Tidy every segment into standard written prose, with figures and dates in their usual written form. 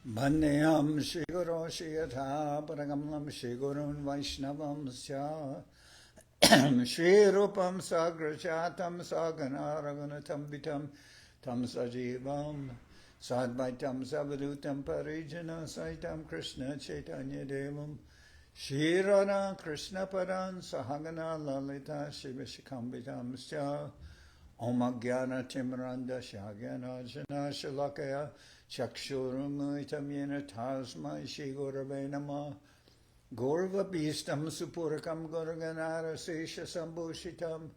Bhandeyam Shri Guru Shri Yatha Paragamam Shri Gurun Vaishnavam Sya Shri Rupam Sagrachatam Sagana Raghunatam Vitam Tam Sajivam Sadvaitam Savadutam Parijana Saitam Krishna Chaitanya Devam Shri Radha Krishna Padan Sahagana Lalita Shivashikambitam Sya Om Agyana Timranda Shagyana Jana Shalakaya Chakshurumitam Yena Tasmai Shri Gurave Namah Gorva Bhistam Supurakam Gurganara Sesha Sambhushitam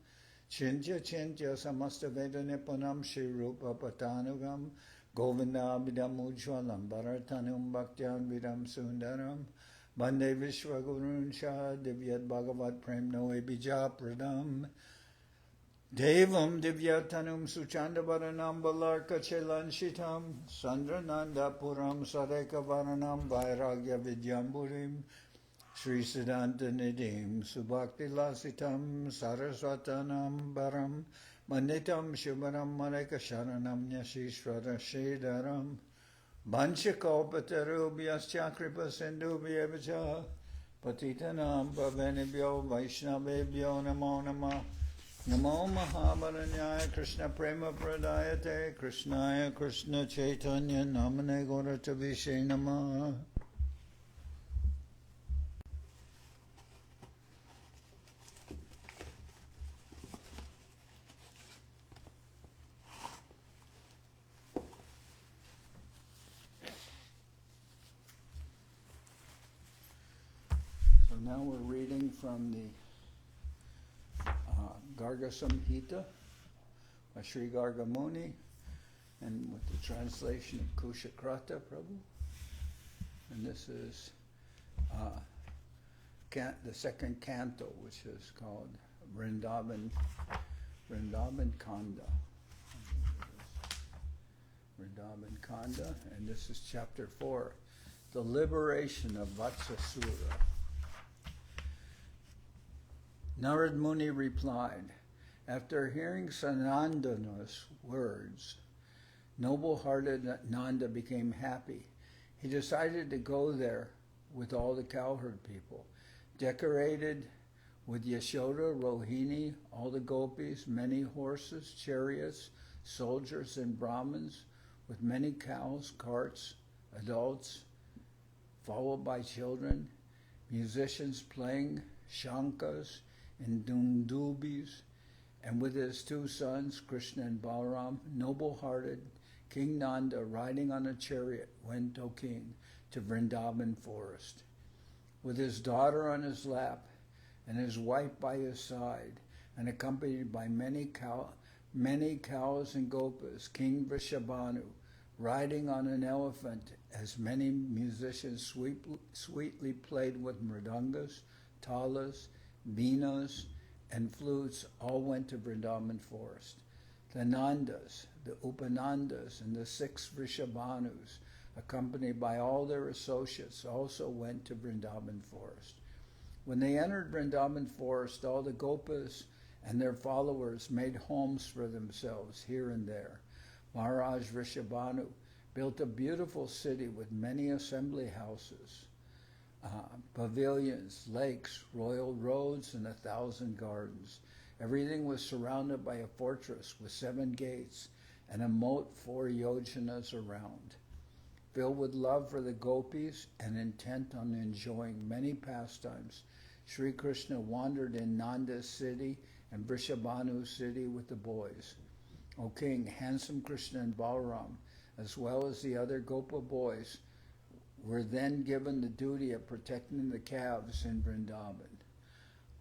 Chintya Chintya Samasta Veda Nipunam Shri Rupa Patanugam Govinda Abhidam Ujwalam Bharatanum Bhaktyan Vidam Sundaram Bande Vishwagurun Shah Divyat Bhagavat Prem Noe Bija Pradam Devam Divyatanum Suchanda Varanam Balarka Chelanshitam Sandrananda Puram Sareka Varanam Vairagya Vidyamburim Sri Siddhanta Nidim Subhakti Lasitam Saraswatanam Baram Manitam Shubharam Mareka Sharanam Nyashishvara Shedaram Banchakalpatarubhyas Chakripa Sindhubhyevacha Patitanam Pavanibhyo Vaishnavebhyo Namo Namah Namo Mahavaranyaya Krishna Prema Pradayate Krishnaya Krishna Chaitanya Namane Gauratavishe Namah. So now we're reading from the Garga Samhita by Sri Garga Muni, and with the translation of Kushakratha Prabhu. And this is the second canto, which is called Vrindavana-khanda. Vrindavana-khanda, and this is chapter 4, the liberation of Vatsasura. Narad Muni replied, after hearing Sanandana's words, noble-hearted Nanda became happy. He decided to go there with all the cowherd people, decorated with Yashoda, Rohini, all the gopis, many horses, chariots, soldiers, and Brahmins, with many cows, carts, adults, followed by children, musicians playing shankas and dundubis, and with his two sons, Krishna and Balaram, noble-hearted, King Nanda, riding on a chariot, went, O king, to Vrindavan forest. With his daughter on his lap, and his wife by his side, and accompanied by many cows and gopas, King Vrishabhanu, riding on an elephant, as many musicians sweetly played with mridangas, talas, Beenas, and flutes, all went to Vrindavan forest. The Nandas, the Upanandas, and the 6 Vrishabhanus, accompanied by all their associates, also went to Vrindavan forest. When they entered Vrindavan forest, all the Gopas and their followers made homes for themselves here and there. Maharaj Vrishabhanu built a beautiful city with many assembly houses, pavilions, lakes, royal roads, and 1,000 gardens. Everything was surrounded by a fortress with 7 gates and a moat 4 yojanas around. Filled with love for the gopis and intent on enjoying many pastimes, Sri Krishna wandered in Nanda's city and Vrishabhanu's city with the boys. O king, handsome Krishna and Balaram, as well as the other Gopa boys, were then given the duty of protecting the calves in Vrindavan.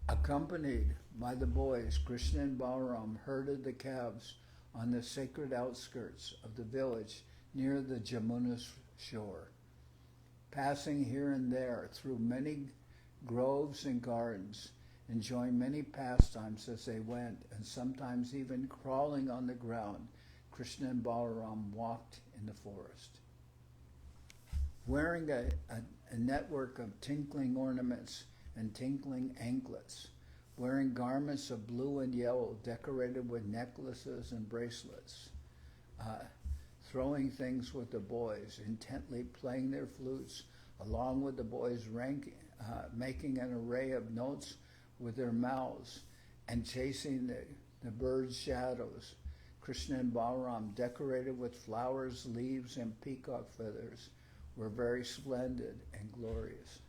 Accompanied by the boys, Krishna and Balaram herded the calves on the sacred outskirts of the village near the Jamuna's shore, passing here and there through many groves and gardens, enjoying many pastimes as they went, and sometimes even crawling on the ground. Krishna and Balaram walked in the forest. Wearing a network of tinkling ornaments and tinkling anklets, wearing garments of blue and yellow decorated with necklaces and bracelets, throwing things with the boys, intently playing their flutes, along with the boys making an array of notes with their mouths, and chasing the birds' shadows. Krishna and Balaram, decorated with flowers, leaves, and peacock feathers, were very splendid and glorious.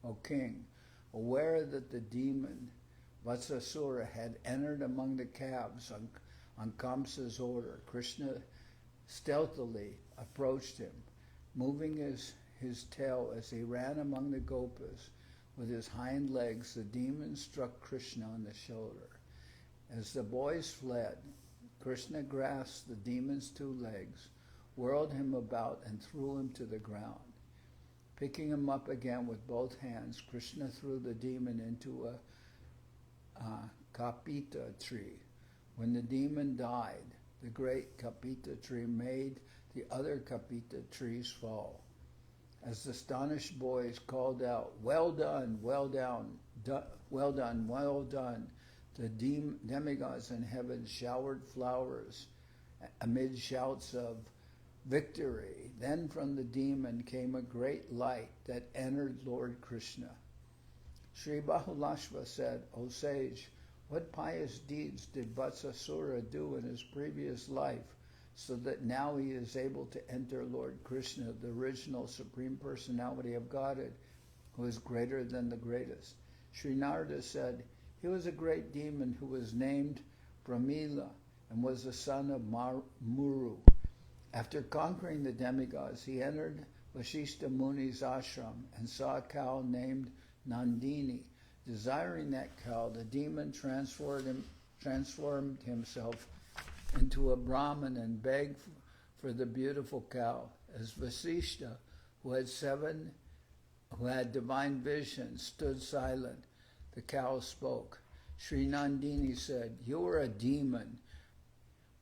O king, aware that the demon Vatsasura had entered among the calves on Kamsa's order, Krishna stealthily approached him, moving his tail as he ran among the gopas. With his hind legs, the demon struck Krishna on the shoulder. As the boys fled, Krishna grasped the demon's 2 legs, whirled him about, and threw him to the ground. Picking him up again with both hands, Krishna threw the demon into a kapita tree. When the demon died, the great kapita tree made the other kapita trees fall. As the astonished boys called out, "Well done, well done, well done, well done," the demigods in heaven showered flowers amid shouts of victory. Then from the demon came a great light that entered Lord Krishna. Sri Bahulashva said, "O sage, what pious deeds did Vatsasura do in his previous life, so that now he is able to enter Lord Krishna, the original Supreme Personality of Godhead, who is greater than the greatest?" Sri Narada said, "He was a great demon who was named Pramila and was the son of Muru. After conquering the demigods, he entered Vasishta Muni's ashram and saw a cow named Nandini. Desiring that cow, the demon transformed himself into a Brahman and begged for the beautiful cow. As Vasishta, who had divine vision, stood silent, the cow spoke. Sri Nandini said, "You are a demon,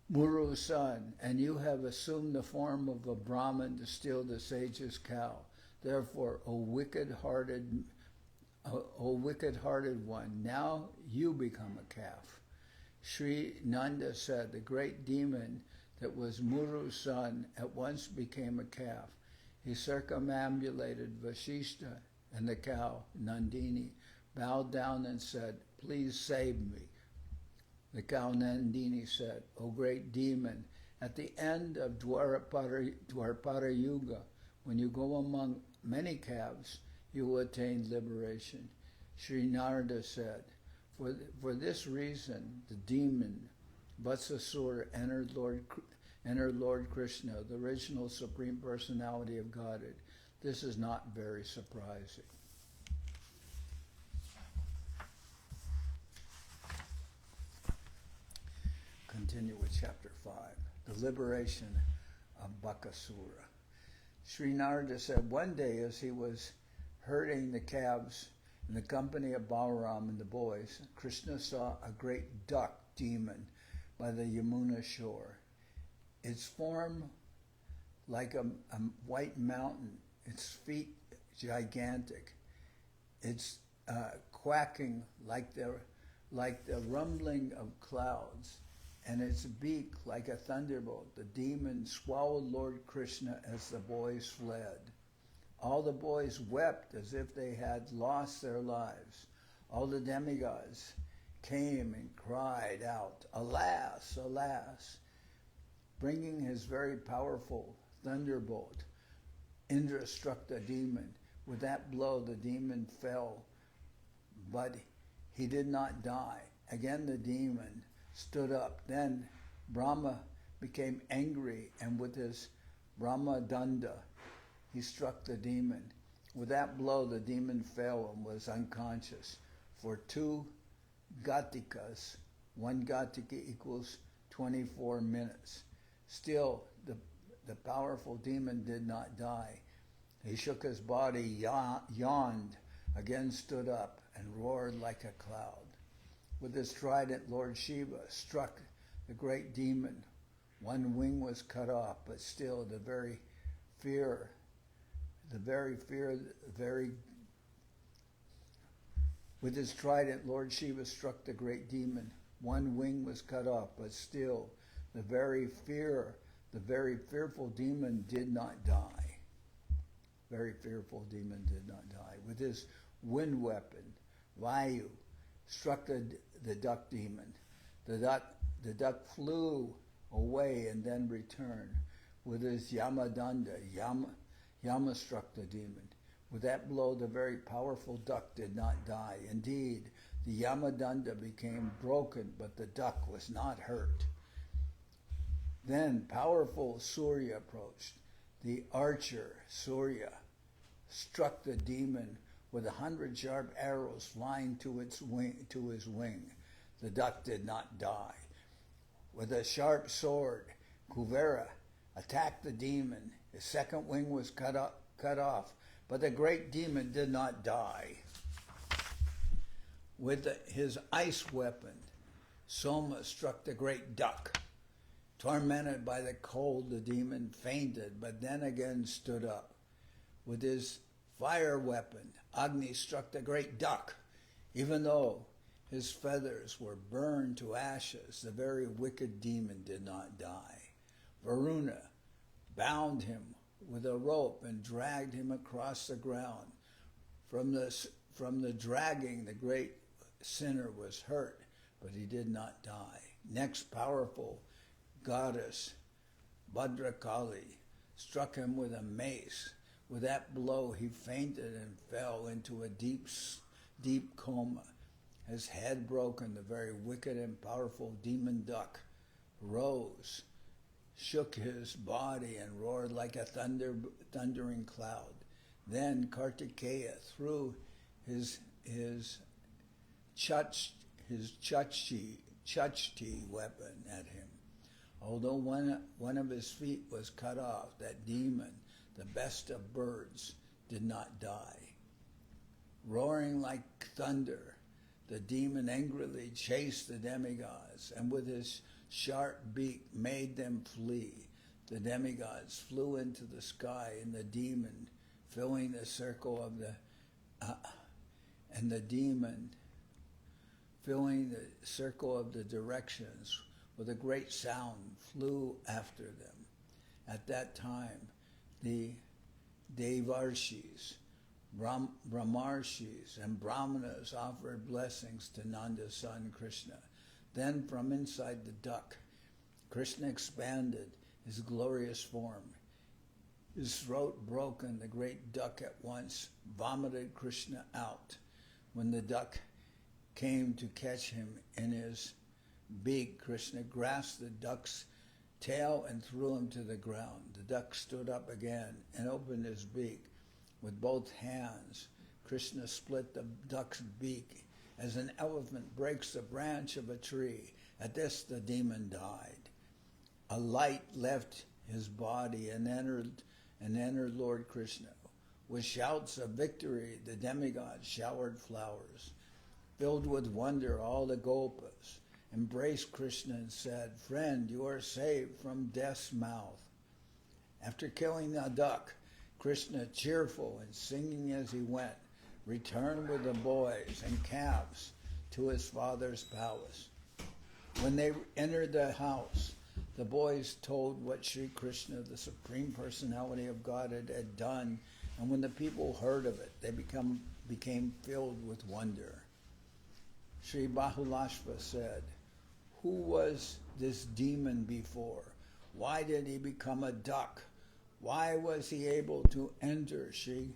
Muru's son, and you have assumed the form of a Brahman to steal the sage's cow. Therefore, O wicked-hearted one, now you become a calf." Sri Nanda said, "The great demon that was Muru's son at once became a calf. He circumambulated Vasishta, and the cow, Nandini, bowed down and said, 'Please save me.' The cow Nandini said, 'O great demon, at the end of Dwarpara Yuga, when you go among many calves, you will attain liberation.' Sri Narada said, For this reason, the demon Vatsasura entered Lord Krishna, the original Supreme Personality of Godhead. This is not very surprising." Continue with chapter 5, the liberation of Bakasura. Sri Narada said, one day as he was herding the calves in the company of Balaram and the boys, Krishna saw a great duck demon by the Yamuna shore. Its form like a white mountain, its feet gigantic, its quacking like the rumbling of clouds, and its beak like a thunderbolt. The demon swallowed Lord Krishna as the boys fled. All the boys wept as if they had lost their lives. All the demigods came and cried out, "Alas, alas!" Bringing his very powerful thunderbolt, Indra struck the demon. With that blow, the demon fell, but he did not die. Again the demon stood up. Then Brahma became angry, and with his Brahma Danda, he struck the demon. With that blow, the demon fell and was unconscious. For 2 gatikas, 1 gatika equals 24 minutes. Still, the powerful demon did not die. He shook his body, yawned, again stood up, and roared like a cloud. With his trident, Lord Shiva struck the great demon. 1 wing was cut off, but still with his trident, Lord Shiva struck the great demon. 1 wing was cut off, but still the very fear The very fearful demon did not die. Very fearful demon did not die. With his wind weapon, Vayu struck the duck demon. The duck flew away and then returned. With his Yamadanda, Yama struck the demon. With that blow, the very powerful duck did not die. Indeed, the Yamadanda became broken, but the duck was not hurt. Then powerful Surya approached. The archer, Surya, struck the demon with 100 sharp arrows flying to his wing. The duck did not die. With a sharp sword, Kuvera attacked the demon. His second wing was cut off, but the great demon did not die. With his ice weapon, Soma struck the great duck. Tormented by the cold, the demon fainted, but then again stood up. With his fire weapon, Agni struck the great duck. Even though his feathers were burned to ashes, the very wicked demon did not die. Varuna bound him with a rope and dragged him across the ground. From the dragging, the great sinner was hurt, but he did not die. Next, powerful goddess Bhadrakali struck him with a mace. With that blow, he fainted and fell into a deep coma. His head broken, the very wicked and powerful demon duck rose, shook his body, and roared like a thundering cloud. Then Kartikeya threw his chachti weapon at him. Although one of his feet was cut off, that demon, the best of birds, did not die. Roaring like thunder, the demon angrily chased the demigods, and with his sharp beak made them flee. The demigods flew into the sky, and the demon, filling the circle of the directions, with a great sound flew after them. At that time, the Devarshis, Brahmarshis, and Brahmanas offered blessings to Nanda's son Krishna. Then from inside the duck, Krishna expanded his glorious form. His throat broken, the great duck at once vomited Krishna out. When the duck came to catch him in his beak, Krishna grasped the duck's tail and threw him to the ground. The duck stood up again and opened his beak. With both hands, Krishna split the duck's beak as an elephant breaks the branch of a tree. At this, the demon died. A light left his body and entered Lord Krishna. With shouts of victory, the demigods showered flowers. Filled with wonder, all the gopas embraced Krishna and said, "Friend, you are saved from death's mouth." After killing the duck, Krishna, cheerful and singing as he went, returned with the boys and calves to his father's palace. When they entered the house, the boys told what Sri Krishna, the Supreme Personality of Godhead, had done, and when the people heard of it, they became filled with wonder. Sri Bahulashva said, "Who was this demon before? Why did he become a duck? Why was he able to enter Sri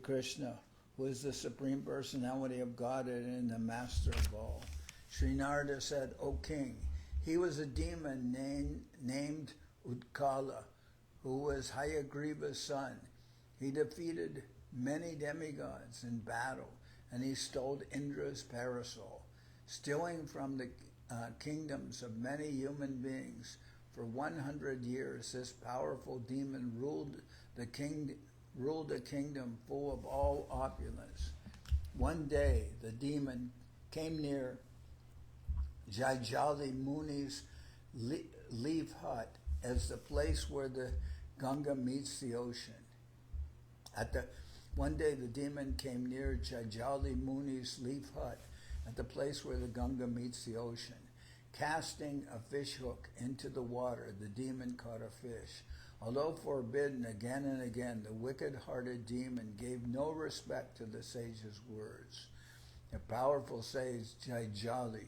Krishna, who is the Supreme Personality of Godhead and the Master of all?" Sri Narada said, "O King, he was a demon named Utkala, who was Hayagriva's son. He defeated many demigods in battle, and he stole Indra's parasol, stealing from the kingdoms of many human beings. For 100 years, this powerful demon ruled a kingdom full of all opulence. One day, the demon came near Jajali Muni's leaf hut as the place where the Ganga meets the ocean. One day, the demon came near Jajali Muni's leaf hut at the place where the Ganga meets the ocean. Casting a fish hook into the water, the demon caught a fish. Although forbidden again and again, the wicked-hearted demon gave no respect to the sage's words. The powerful sage Jaijali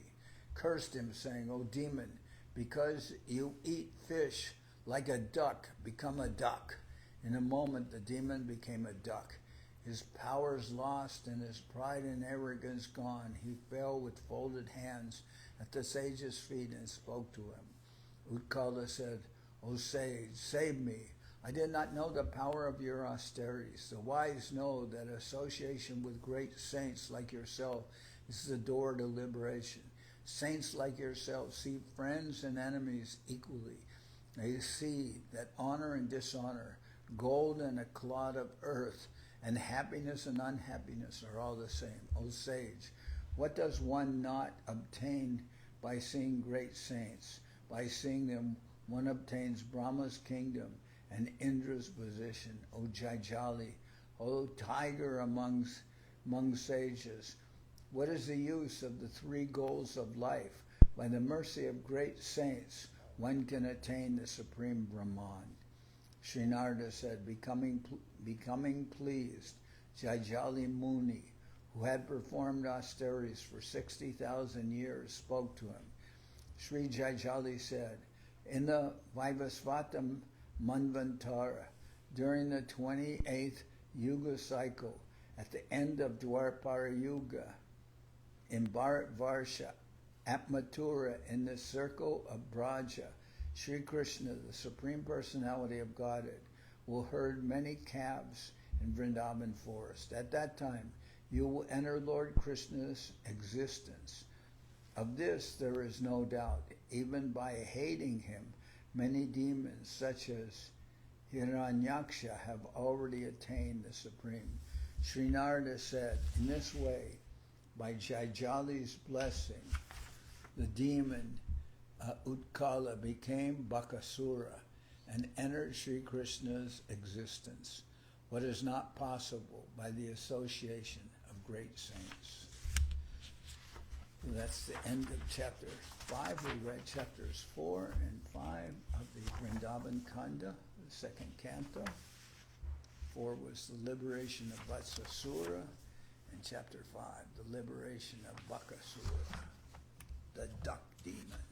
cursed him, saying, "O demon, because you eat fish like a duck, become a duck." In a moment, the demon became a duck. His powers lost and his pride and arrogance gone, he fell with folded hands at the sage's feet and spoke to him. Utkala said, "O sage, save me. I did not know the power of your austerities. The wise know that association with great saints like yourself is the door to liberation. Saints like yourself see friends and enemies equally. They see that honor and dishonor, gold and a clod of earth, and happiness and unhappiness are all the same. O sage, what does one not obtain by seeing great saints? By seeing them, one obtains Brahma's kingdom and Indra's position. O Jaijali, O tiger among sages, what is the use of the three goals of life? By the mercy of great saints, one can attain the supreme Brahman." Sri Narada said, becoming pleased, Jaijali Muni, who had performed austerities for 60,000 years, spoke to him. Sri Jaijali said, "In the Vaivasvata Manvantara, during the 28th Yuga cycle, at the end of Dwapara Yuga, in Bharatvarsha, at Mathura, in the circle of Braja, Sri Krishna, the Supreme Personality of Godhead, will herd many calves in Vrindavan forest. At that time, you will enter Lord Krishna's existence. Of this there is no doubt. Even by hating him, many demons, such as Hiranyaksha, have already attained the Supreme." Sri Narada said, in this way, by Jaijali's blessing, the demon Utkala became Bakasura and entered Sri Krishna's existence, what is not possible by the association of great saints. So that's the end of chapter 5. We read chapters 4 and 5 of the Vrindavana-khanda, the second canto. 4 was the liberation of Vatsasura, and chapter 5, the liberation of Bakasura, the duck demon.